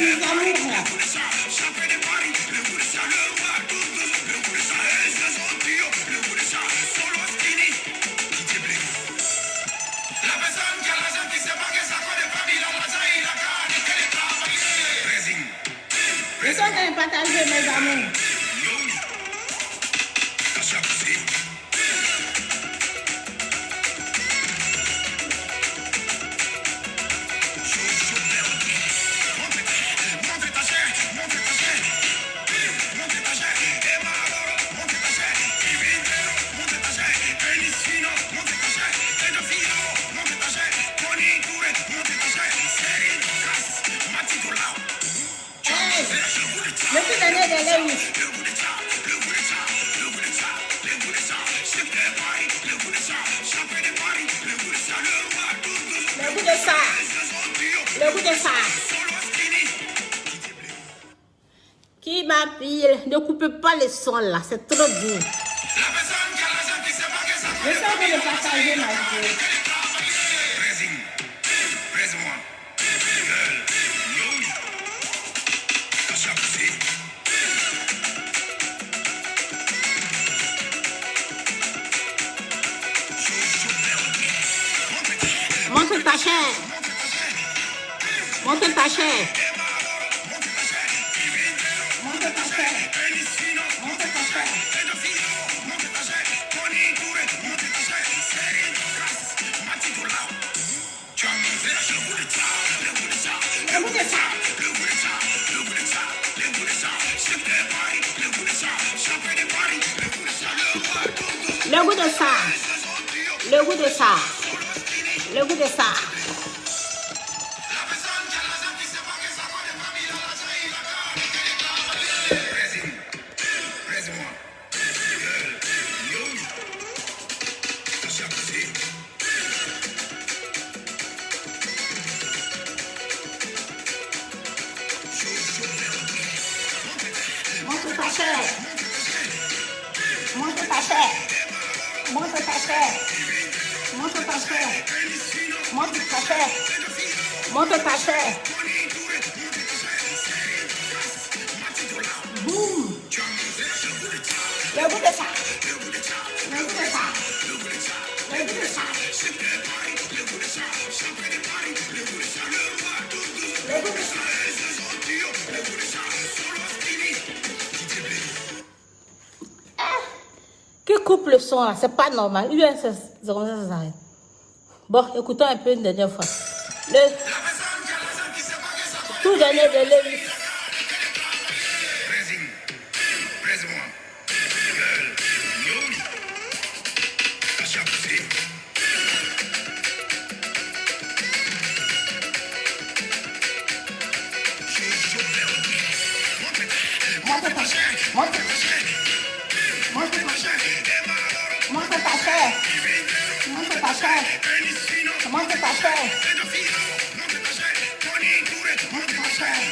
mes amours. Je suis en train de partager mes amours. Le plus d'année de Lewis. Le goût de ça. Le goût de ça. Qui m'appelle? Ne coupez pas les sons là, c'est trop doux. Je suis en train de partager ma vie. Montre ta chair. Montre ta chair. Montre ta chair. Montre ta chair. Le goût de ça. Le goût de ça. Le goût de ça. Le goût de ça. Montre ta chair. Montre ta chair. Montre ta chair. Montre ta chair. Montre ta chair. Montre ta chair. Boum. Le goût de ça. Le goût de ça. Le goût de ça. Le goût de ça. Qui coupe le son là? C'est pas normal. C'est comme ça, ça s'arrête. Bon, écoutons un peu une dernière fois. Le tout dernier de Lewis. Montre ta chair. Montre ta chair. Montre ta chair. Montre ta chair. Montre ta chair. Montre ta chair. Montre ta chair.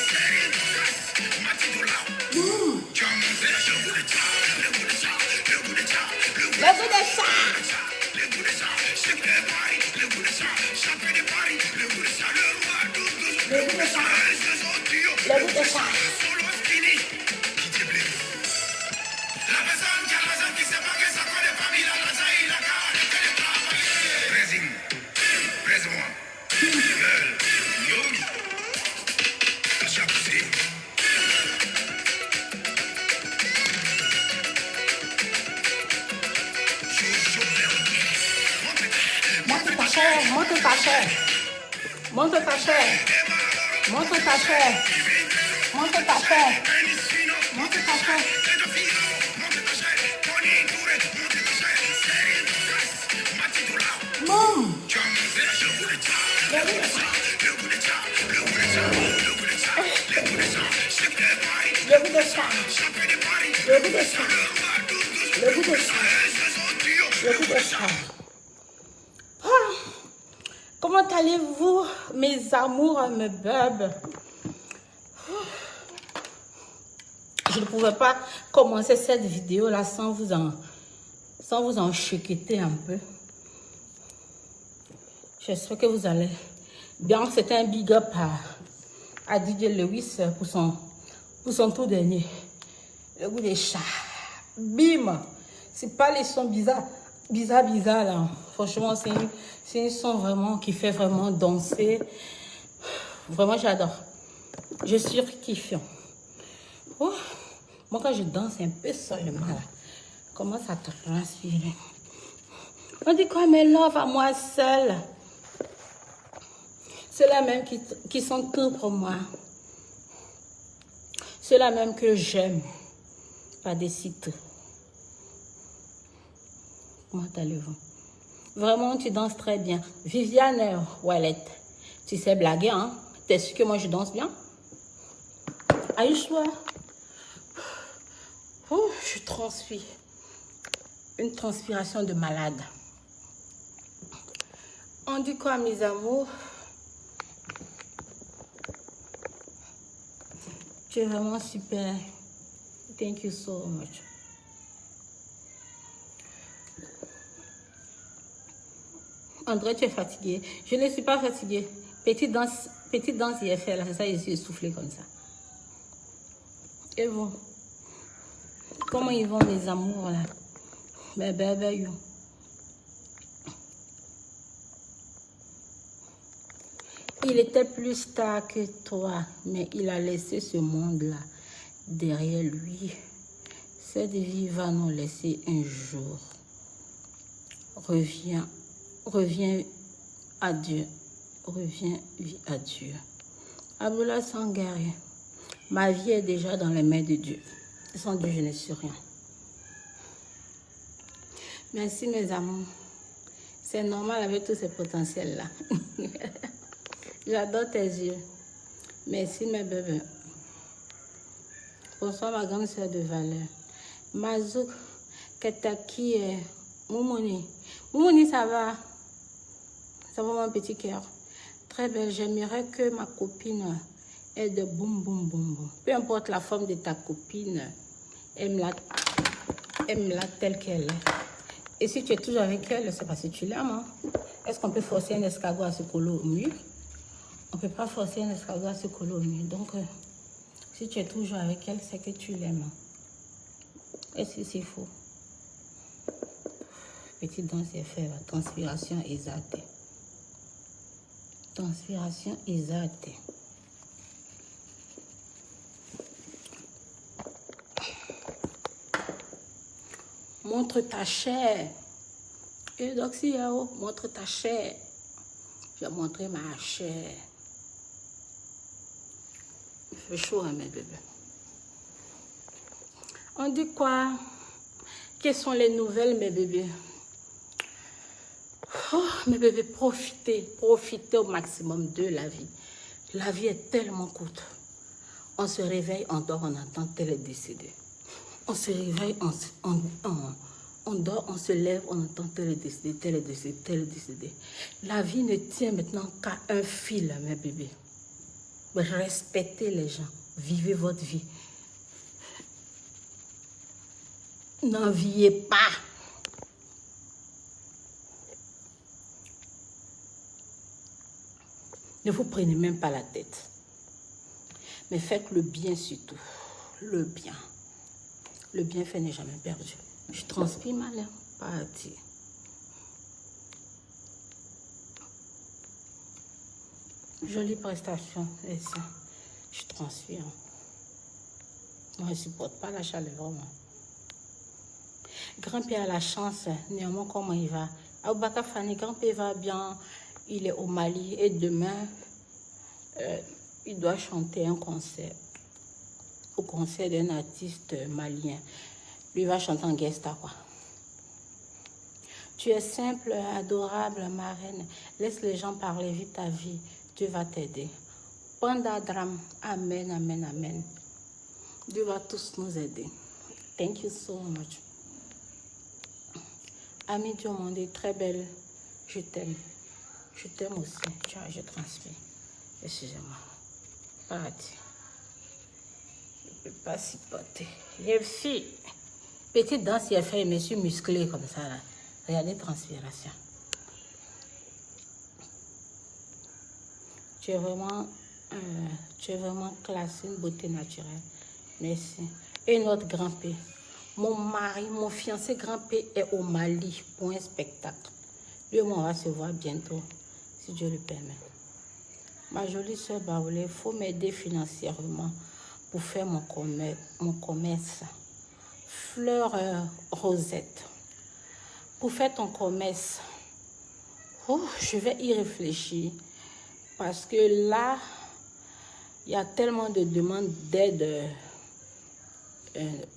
Le goût de ça. Le goût de ça. Le goût de ça. Montre ta chair. Montre ta chair. Montre ta chair. Montre ta chair. Montre ta chair. Montre ta chair. Boum. Le goût de ça. Le goût de ça. Le goût de ça. Le goût de ça. Le goût de ça. Le goût de ça. Comment allez-vous, mes amours, mes bubs? Je ne pouvais pas commencer cette vidéo-là sans vous en chiqueter un peu. J'espère que vous allez bien. C'est un big up à DJ Lewis pour son tout dernier. Le goût des chats. Bim! C'est pas les sons bizarres là. Franchement, c'est un son vraiment qui fait vraiment danser. Vraiment, j'adore. Je suis kiffant. Oh, moi, quand je danse, c'est un peu seulement là. Comment ça transpire? On dit quoi, mes love à moi seule? Ceux-là même qui sont tout pour moi. Ceux-là même que j'aime. Pas des sites. Comment allez-vous? Vraiment, tu danses très bien. Viviane Wallet, tu sais blaguer, hein? T'es sûr que moi, je danse bien? Are you sure? Oh, je transpire. Une transpiration de malade. On dit quoi, mes amours? Tu es vraiment super. Thank you so much. André, tu es fatigué. Je ne suis pas fatiguée. Petite danse IFL, là, c'est ça, je suis essoufflée comme ça. Et vous? Comment ils vont, mes amours, là? Bébé, yo. Il était plus star que toi, mais il a laissé ce monde-là derrière lui. Cette vie va nous laisser un jour. Reviens à Dieu. Reviens, vie à Dieu. Abdullah Sangaré, ma vie est déjà dans les mains de Dieu. Sans Dieu, je ne suis rien. Merci, mes amours. C'est normal avec tous ces potentiels-là. J'adore tes yeux. Merci, mes bébés. Bonsoir, ma grande soeur de valeur. Mazouk, Ketaki, Moumouni. Moumouni, ça va? Ça va, mon petit cœur? Très belle. J'aimerais que ma copine ait de boum, boum, boum, boum. Peu importe la forme de ta copine, aime-la telle qu'elle est. Et si tu es toujours avec elle, c'est parce que tu l'aimes. Hein? Est-ce qu'on peut forcer un escargot à se coller au mur? On ne peut pas forcer un escargot à se coller au mur. Donc, si tu es toujours avec elle, c'est que tu l'aimes. Est-ce que c'est faux? Petite danse est faite. Transpiration exaltée. Transpiration exaltée. Montre ta chair. Et donc, si montre ta chair. Je vais montrer ma chair. Il fait chaud, hein, mes bébés. On dit quoi? Quelles sont les nouvelles, mes bébés? Oh, mes bébés, profitez au maximum de la vie. La vie est tellement courte. On se réveille, on dort, on entend tel est décédé. On se réveille, on dort, on se lève, on entend tel est décédé, tel est décédé, tel est décédé. La vie ne tient maintenant qu'à un fil, mes bébés. Respectez les gens, vivez votre vie. N'enviez pas. Ne vous prenez même pas la tête. Mais faites le bien surtout. Le bien. Le bienfait n'est jamais perdu. Je transpire mal, hein? Parti. Jolie prestation. Et ça, je transpire. Moi, je ne supporte pas la chaleur, vraiment. Grand-père a la chance, néanmoins, comment il va? Aboubakar Fani, grand-père va bien. Il est au Mali et demain, il doit chanter un concert. Au concert d'un artiste malien. Lui va chanter en guesta, quoi. Tu es simple, adorable, ma reine. Laisse les gens parler, vis ta vie. Dieu va t'aider. Pandadram. Amen, amen, amen. Dieu va tous nous aider. Thank you so much. Ami Diomandé, très belle. Je t'aime. Je t'aime aussi. Tiens, je transpire. Excusez-moi. Parti. Je ne peux pas supporter. Les filles. Petite danse, il a fait, je me suis musclée comme ça, là. Regardez, transpiration. Tu es vraiment Tu es vraiment classe, une beauté naturelle. Merci. Et notre grand-père. Mon mari, mon fiancé grand-père est au Mali pour un spectacle. Lui et moi, on va se voir bientôt, si Dieu le permet. Ma jolie soeur Baoulé, il faut m'aider financièrement pour faire mon commerce. Fleur Rosette. Pour faire ton commerce, je vais y réfléchir. Parce que là, il y a tellement de demandes d'aide,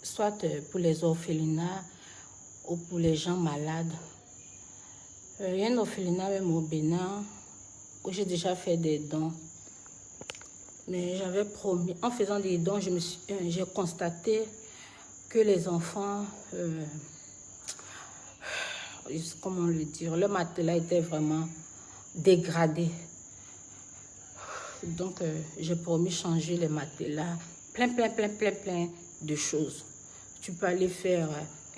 soit pour les orphelinats ou pour les gens malades. Il y a un orphelinat même au Bénin où j'ai déjà fait des dons. Mais j'avais promis, en faisant des dons, j'ai constaté que les enfants, comment le dire, le matelas était vraiment dégradé. Donc, j'ai promis changer les matelas, plein de choses. Tu peux aller faire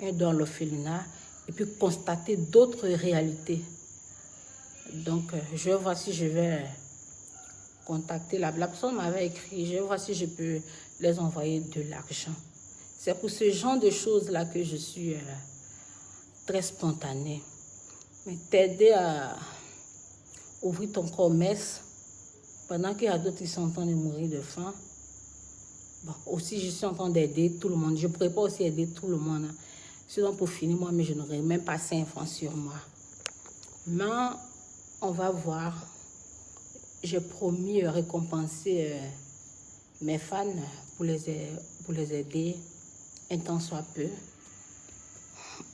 un don à l'orphelinat et puis constater d'autres réalités. Donc, je vais voir si je vais contacter la personne m'avait écrit, je vais voir si je peux les envoyer de l'argent. C'est pour ce genre de choses-là que je suis très spontanée. Mais t'aider à ouvrir ton commerce pendant qu'il y a d'autres qui sont en train de mourir de faim. Bon, aussi, je suis en train d'aider tout le monde. Je ne pourrais pas aussi aider tout le monde. Hein. Sinon, pour finir, moi, mais je n'aurais même pas 5 francs sur moi. Mais on va voir. J'ai promis récompenser mes fans pour les aider un temps soit peu.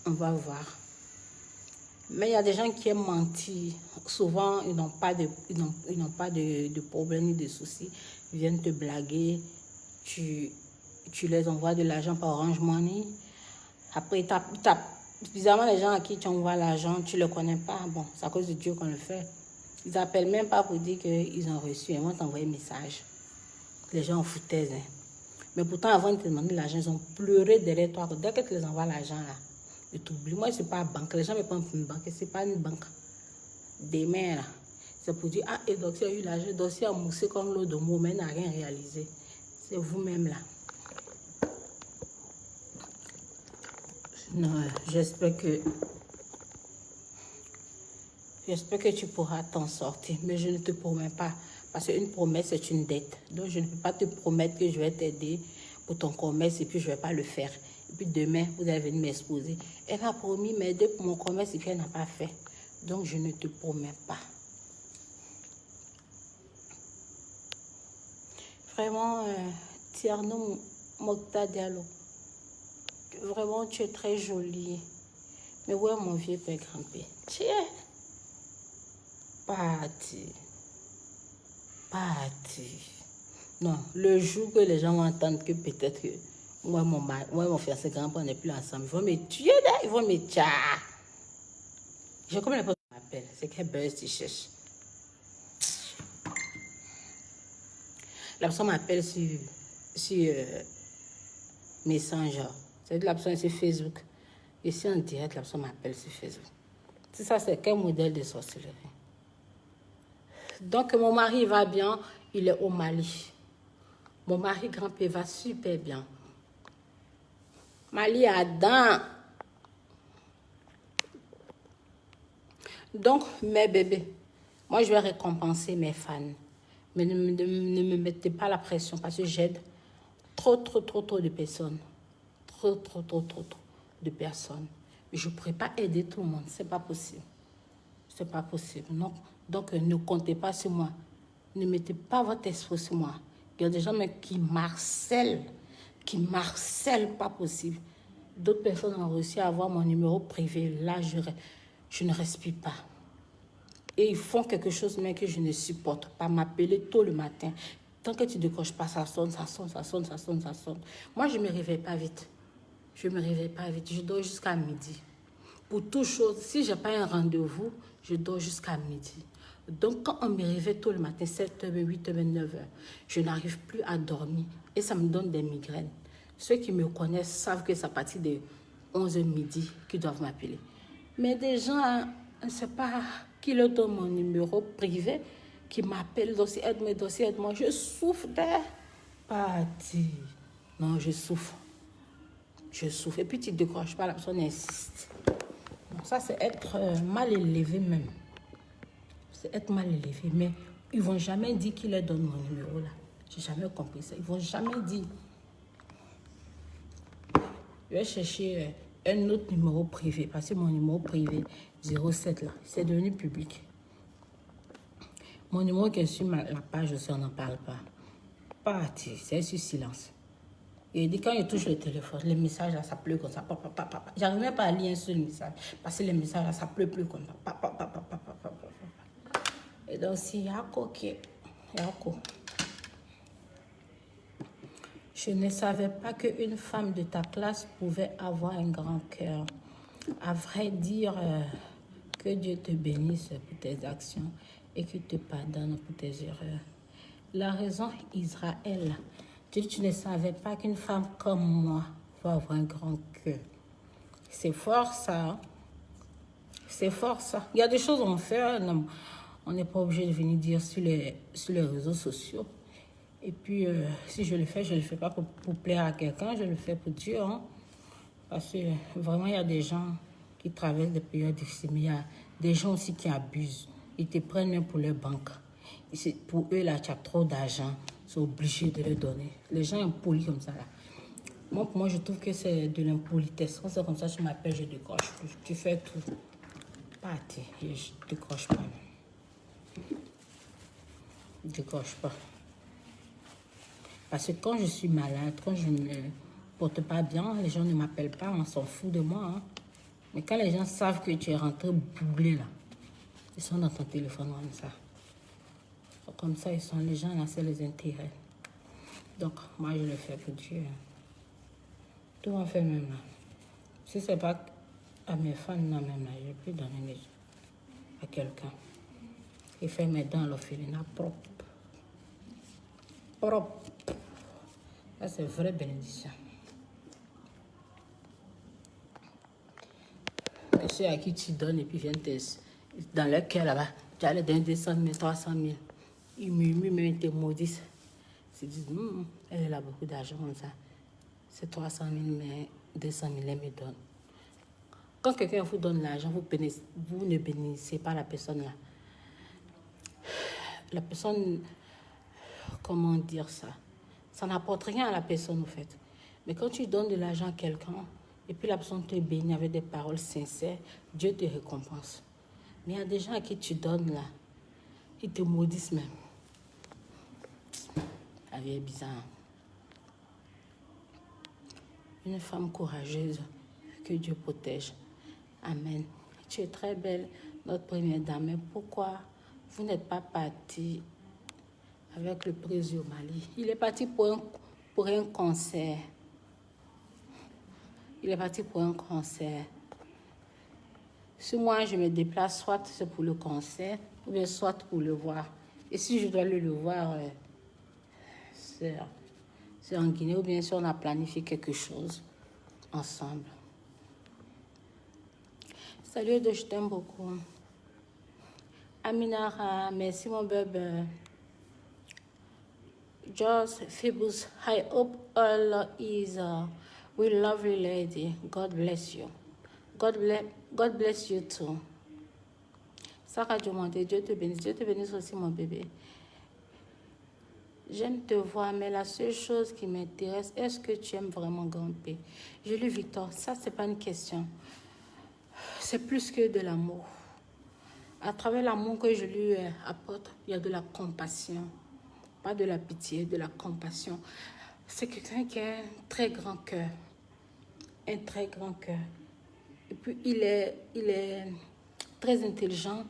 On va voir. Mais il y a des gens qui aiment mentir. Souvent, ils n'ont pas de problème ni de soucis. Ils viennent te blaguer. Tu les envoies de l'argent par Orange Money. Après, bizarrement, les gens à qui tu envoies l'argent, tu ne les connais pas. Bon, c'est à cause de Dieu qu'on le fait. Ils n'appellent même pas pour dire qu'ils ont reçu. Ils vont t'envoyer un message. Les gens en foutaise. Hein. Mais pourtant, avant de te demander l'argent, ils ont pleuré derrière toi. Dès que tu les envoies l'argent, là, ils t'oublient. Moi, ce n'est pas une banque. Les gens me prennent pour une banque. Ce n'est pas une banque. Demain, là, c'est pour dire, ah, et donc, il y a eu l'argent. Donc, il a moussé comme l'eau de mot, mais il n'a rien réalisé. C'est vous-même, là. Non, j'espère que tu pourras t'en sortir. Mais je ne te promets pas. Parce qu'une promesse, c'est une dette. Donc, je ne peux pas te promettre que je vais t'aider pour ton commerce et puis je ne vais pas le faire. Et puis demain, vous allez venir m'exposer. Elle m'a promis m'aider pour mon commerce et puis elle n'a pas fait. Donc, je ne te promets pas. Vraiment, Tierno Mokta Diallo. Vraiment, tu es très jolie. Mais où est mon vieux père grand-père? Tiens. Parti. Non, le jour que les gens vont entendre que peut-être que moi, mon fiancé grand-père n'est plus ensemble, ils vont me tuer là, ils vont me tuer. Je sais comment la personne m'appelle, c'est qu'elle buzz, tu cherches. La personne m'appelle sur Messenger. C'est la personne sur Facebook. Et si en direct, la personne m'appelle sur Facebook. C'est ça, c'est quel modèle de sorcellerie? Donc, mon mari va bien, il est au Mali. Mon mari grand-père va super bien. Mali Adam. Donc, mes bébés, moi, je vais récompenser mes fans. Mais ne me mettez pas la pression parce que j'aide trop de personnes. Trop de personnes. Je ne pourrais pas aider tout le monde. Ce n'est pas possible. C'est pas possible. Non. Donc, ne comptez pas sur moi. Ne mettez pas votre esprit sur moi. Il y a des gens qui marcellent. Pas possible. D'autres personnes ont réussi à avoir mon numéro privé. Là, je ne respire pas. Et ils font quelque chose mais que je ne supporte pas. M'appeler tôt le matin. Tant que tu ne décroches pas, ça sonne. Moi, je ne me réveille pas vite. Je dors jusqu'à midi. Pour toute chose, si je n'ai pas un rendez-vous, je dors jusqu'à midi. Donc, quand on me réveille tôt le matin, 7h, 8h, 9h, je n'arrive plus à dormir. Et ça me donne des migraines. Ceux qui me connaissent savent que c'est à partir de 11h midi qu'ils doivent m'appeler. Mais des gens, je ne sais pas qui leur donne mon numéro privé. qui m'appelle, dossier, aide-moi. Je souffre d'air. Parti. Non, je souffre. Et puis tu ne décroches pas, la personne insiste. Donc ça, c'est être mal élevé même. C'est être mal élevé. Mais ils ne vont jamais dire qu'ils leur donnent mon numéro là. J'ai jamais compris ça. Ils ne vont jamais dire. Je vais chercher un autre numéro privé. Parce que mon numéro privé 07 là, c'est devenu public. Mon numéro qui est sur la page aussi, on n'en parle pas. Parti, c'est sur silence. Et quand je touche le téléphone, les messages là, ça pleut comme ça. J'arrive même pas à lire un seul message. Parce que les messages là, ça pleut plus comme ça. Et donc, si Yako qui Yako. Je ne savais pas qu'une femme de ta classe pouvait avoir un grand cœur. À vrai dire, que Dieu te bénisse pour tes actions et qu'il te pardonne pour tes erreurs. La raison, Israël, tu ne savais pas qu'une femme comme moi peut avoir un grand cœur. C'est fort ça. C'est fort ça. Il y a des choses qu'on fait, non, on n'est pas obligé de venir dire sur les réseaux sociaux. Et puis, si je le fais pas pour plaire à quelqu'un, je le fais pour Dieu. Hein? Parce que vraiment, il y a des gens qui traversent des périodes difficiles, mais il y a des gens aussi qui abusent. Ils te prennent même pour leur banque. Pour eux, là, tu as trop d'argent. Ils sont obligés de le donner. Les gens impolis comme ça, là. Moi, je trouve que c'est de l'impolitesse. Quand c'est comme ça, je m'appelle, je décroche. Tu fais tout. Parti. Je décroche pas. Je décroche pas. Parce que quand je suis malade, quand je ne me porte pas bien, les gens ne m'appellent pas, on s'en fout de moi. Hein. Mais quand les gens savent que tu es rentré bouglé là, ils sont dans ton téléphone comme ça. Comme ça, les gens là, c'est les intérêts. Donc, moi, je le fais pour Dieu. Tout en fait même là. Si c'est pas à mes fans, non, même là, je peux donner à quelqu'un. Il fait mes dents à l'orphelinat propre. Propre. Ça, c'est vraie bénédiction. Mais ceux à qui tu donnes et puis viennent dans leur cœur là-bas, tu as les donner 200 000, 300 000. Ils murmurent, même ils te maudissent. Ils se disent, elle a beaucoup d'argent comme ça. C'est 300 000, mais 200 000, elle me donne. Quand quelqu'un vous donne l'argent, vous ne bénissez pas la personne là. La personne, comment dire ça? Ça n'apporte rien à la personne, en fait. Mais quand tu donnes de l'argent à quelqu'un, et puis la personne te bénit avec des paroles sincères, Dieu te récompense. Mais il y a des gens à qui tu donnes là, ils te maudissent même. La vie est bizarre. Une femme courageuse, que Dieu protège. Amen. Tu es très belle, notre première dame. Mais pourquoi vous n'êtes pas partie avec le président au Mali? Il est parti pour un concert. Si moi, je me déplace, soit c'est pour le concert, ou bien soit pour le voir. Et si je dois le voir, c'est en Guinée, ou bien si on a planifié quelque chose ensemble. Salut, je t'aime beaucoup. Aminara, merci mon bébé. Just Phoebus, I hope all is with lovely lady. God bless you. God bless you too. Sarah Diomandé, Dieu te bénisse. Dieu te bénisse aussi mon bébé. J'aime te voir, mais la seule chose qui m'intéresse, est-ce que tu aimes vraiment grimper? Je lui Victor, ça c'est pas une question. C'est plus que de l'amour. À travers l'amour que je lui apporte, il y a de la compassion. Pas de la pitié, de la compassion. C'est quelqu'un qui a un très grand cœur. Un très grand cœur. Et puis, il est très intelligent.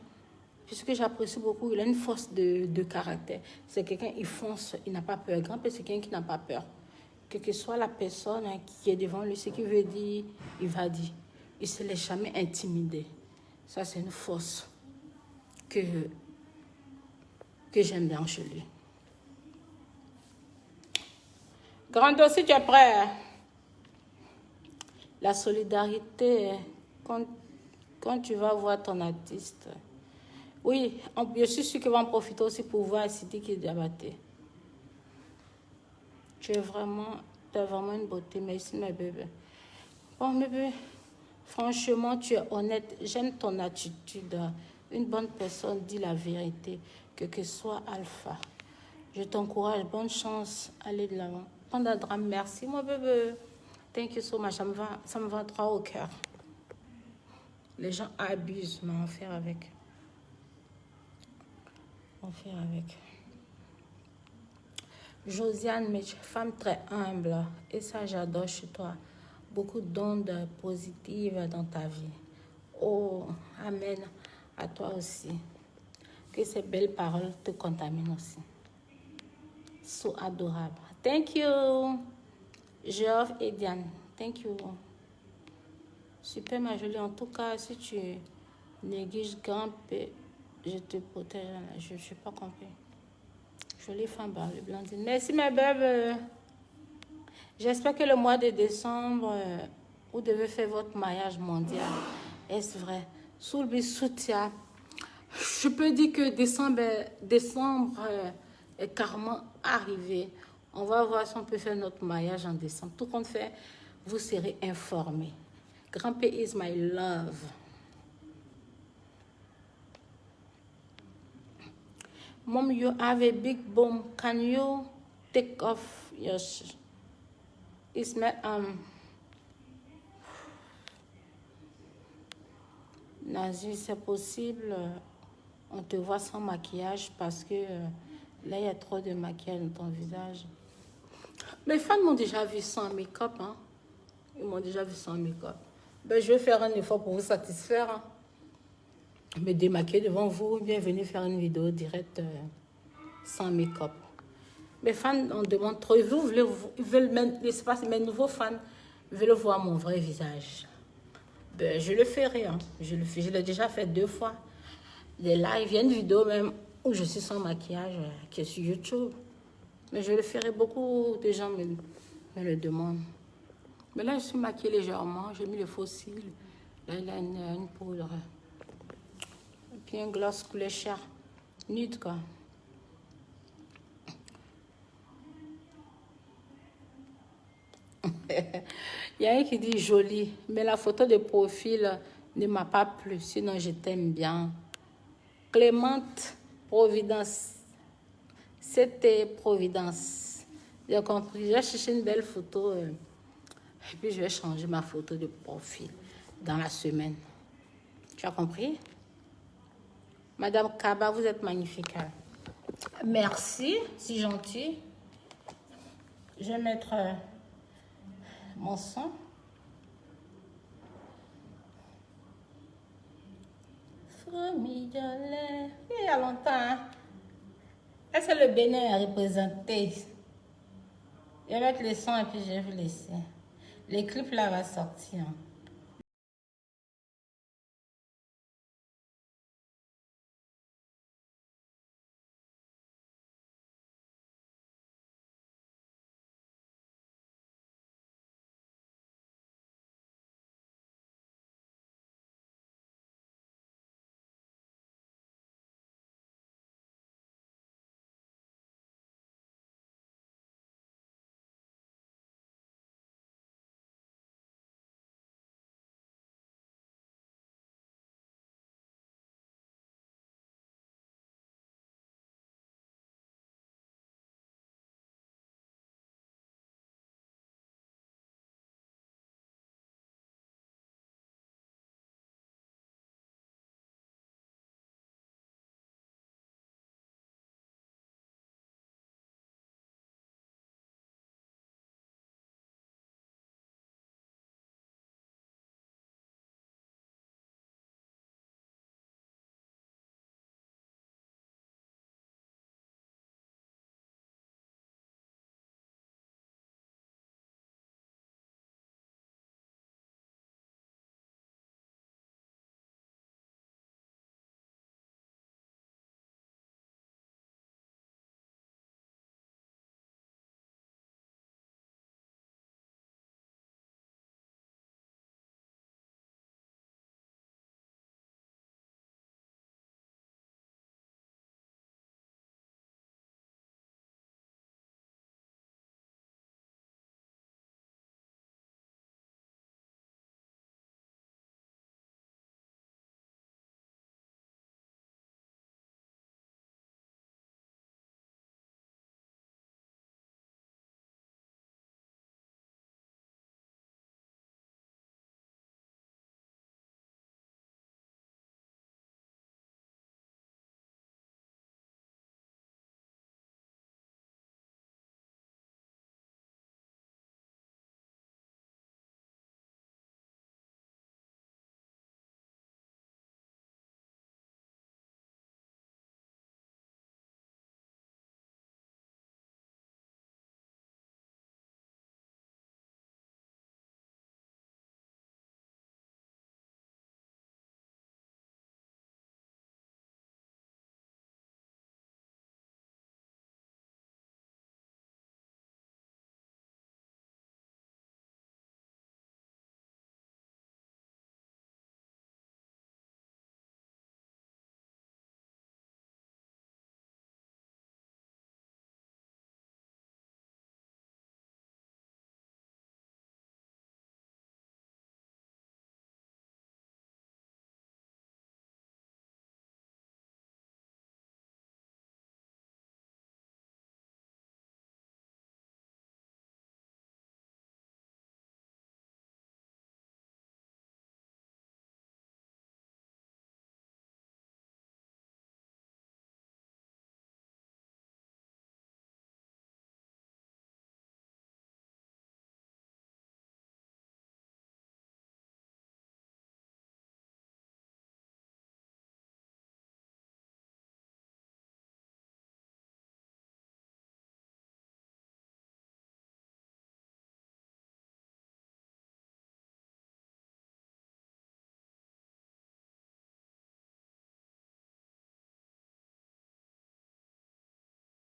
Puis, ce que j'apprécie beaucoup, il a une force de caractère. C'est quelqu'un, il fonce, il n'a pas peur. Grand père, c'est quelqu'un qui n'a pas peur. Quelle que soit la personne qui est devant lui, ce qu'il veut dire, il va dire. Il ne se laisse jamais intimider. Ça, c'est une force que j'aime bien chez lui. Grando, si tu es prêt. La solidarité, quand tu vas voir ton artiste, Oui, je suis sûre qu'ils vont en profiter aussi pour voir Sidi qui est diabaté. Tu as vraiment une beauté. Merci, ma bébé. Bon, bébé, franchement, tu es honnête. J'aime ton attitude. Une bonne personne dit la vérité, que soit alpha. Je t'encourage. Bonne chance. Allez de l'avant. Panda drame, merci, mon bébé. Thank you so much. Ça me va droit au cœur. Les gens abusent, mais on fait avec. On fait avec. Josiane, mais tu es femme très humble. Et ça, j'adore chez toi. Beaucoup d'ondes positives dans ta vie. Oh, amen. À toi aussi. Que ces belles paroles te contaminent aussi. So adorable. Thank you. Geoff et Diane. Thank you. Super, ma jolie. En tout cas, si tu négliges grand P, je te protège. Je ne suis pas compris. Jolie femme, le blondine. Merci, ma belle. J'espère que le mois de décembre, vous devez faire votre mariage mondial. Est-ce vrai? Sous le soutien. Je peux dire que décembre est carrément arrivé. On va voir si on peut faire notre mariage en décembre. Tout compte fait, vous serez informés. Grand-père is my love. Mom, you have a big bum. Can you take off your it's my Nazi, c'est possible. On te voit sans maquillage parce que là, il y a trop de maquillage dans ton visage. Mes fans m'ont déjà vu sans make-up. Hein? Ils m'ont déjà vu sans make-up. Ben, je vais faire un effort pour vous satisfaire. Hein? Me démaquiller devant vous, bien venir faire une vidéo directe sans make-up. Mes fans on demande trop. Ils veulent même, mes nouveaux fans veulent voir mon vrai visage. Ben, je le ferai. Hein. Je l'ai déjà fait 2 fois. Des lives, il y a une vidéo même où je suis sans maquillage qui est sur YouTube. Mais je le ferai, beaucoup de gens me le demandent. Mais là, je suis maquillée légèrement. J'ai mis le faux cils. Là, il a une poudre. Et puis un gloss couleur chair. Nude, quoi. Il y a un qui dit joli. Mais la photo de profil ne m'a pas plu. Sinon, je t'aime bien. Clémente Providence. C'était Providence. J'ai compris. J'ai cherché une belle photo. Et puis, je vais changer ma photo de profil dans la semaine. Tu as compris? Madame Kaba, vous êtes magnifique. Merci, si gentil. Je vais mettre mon son. Il y a longtemps. Hein? Est-ce que le Bénin est représenté? Je vais mettre le son et puis je vais vous laisser. Les clips là va sortir.